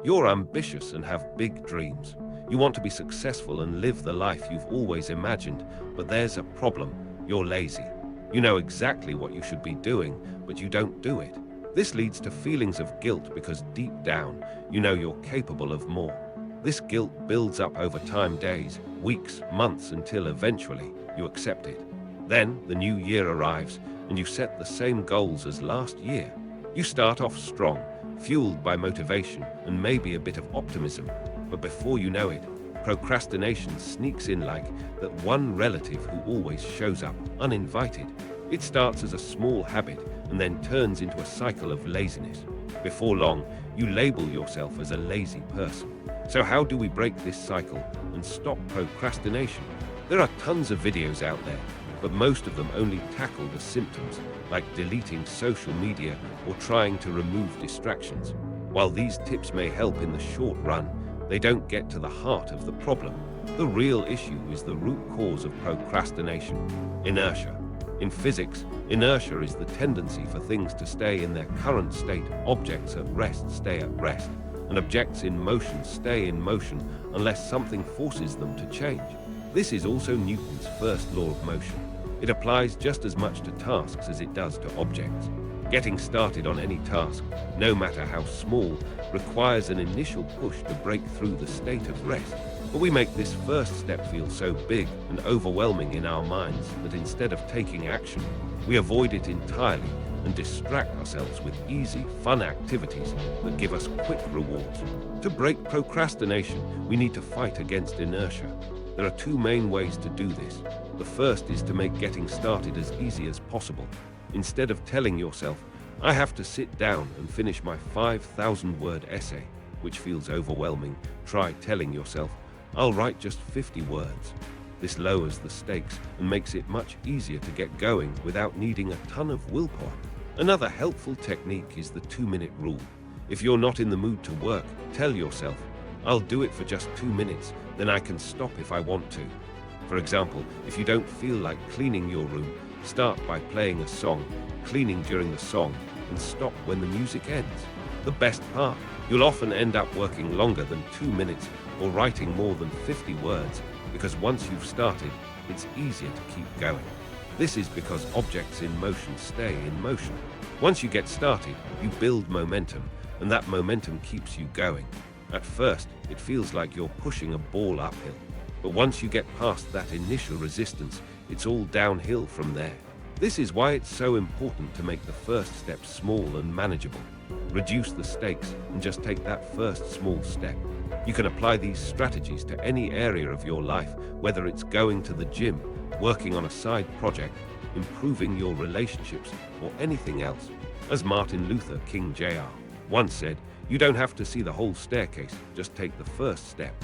You're ambitious and have big dreams. You want to be successful and live the life you've always imagined, but there's a problem. You're lazy. You know exactly what you should be doing, but you don't do it. This leads to feelings of guilt because deep down, you know you're capable of more. This guilt builds up over time, days, weeks, months, until eventually you accept it. Then the new year arrives and you set the same goals as last year. You start off strong, fueled by motivation and maybe a bit of optimism, but before you know it, procrastination sneaks in like that one relative who always shows up uninvited. It starts as a small habit and then turns into a cycle of laziness. Before long, you label yourself as a lazy person. So how do we break this cycle and stop procrastination? There are tons of videos out there, but most of them only tackle the symptoms, like deleting social media or trying to remove distractions. While these tips may help in the short run, they don't get to the heart of the problem. The real issue is the root cause of procrastination: inertia. In physics, inertia is the tendency for things to stay in their current state. Objects at rest stay at rest, and objects in motion stay in motion unless something forces them to change. This is also Newton's first law of motion. It applies just as much to tasks as it does to objects. Getting started on any task, no matter how small, requires an initial push to break through the state of rest. But we make this first step feel so big and overwhelming in our minds that instead of taking action, we avoid it entirely and distract ourselves with easy, fun activities that give us quick rewards. To break procrastination, we need to fight against inertia. There are two main ways to do this. The first is to make getting started as easy as possible. Instead of telling yourself, "I have to sit down and finish my 5,000-word essay," which feels overwhelming, try telling yourself, "I'll write just 50 words." This lowers the stakes and makes it much easier to get going without needing a ton of willpower. Another helpful technique is the 2-minute rule. If you're not in the mood to work, tell yourself, "I'll do it for just 2 minutes, then I can stop if I want to." For example, if you don't feel like cleaning your room, start by playing a song, cleaning during the song, and stop when the music ends. The best part, you'll often end up working longer than 2 minutes or writing more than 50 words, because once you've started, it's easier to keep going. This is because objects in motion stay in motion. Once you get started, you build momentum, and that momentum keeps you going. At first, it feels like you're pushing a ball uphill, but once you get past that initial resistance, it's all downhill from there. This is why it's so important to make the first step small and manageable. Reduce the stakes and just take that first small step. You can apply these strategies to any area of your life, whether it's going to the gym, working on a side project, improving your relationships, or anything else. As Martin Luther King Jr. once said, "You don't have to see the whole staircase, just take the first step."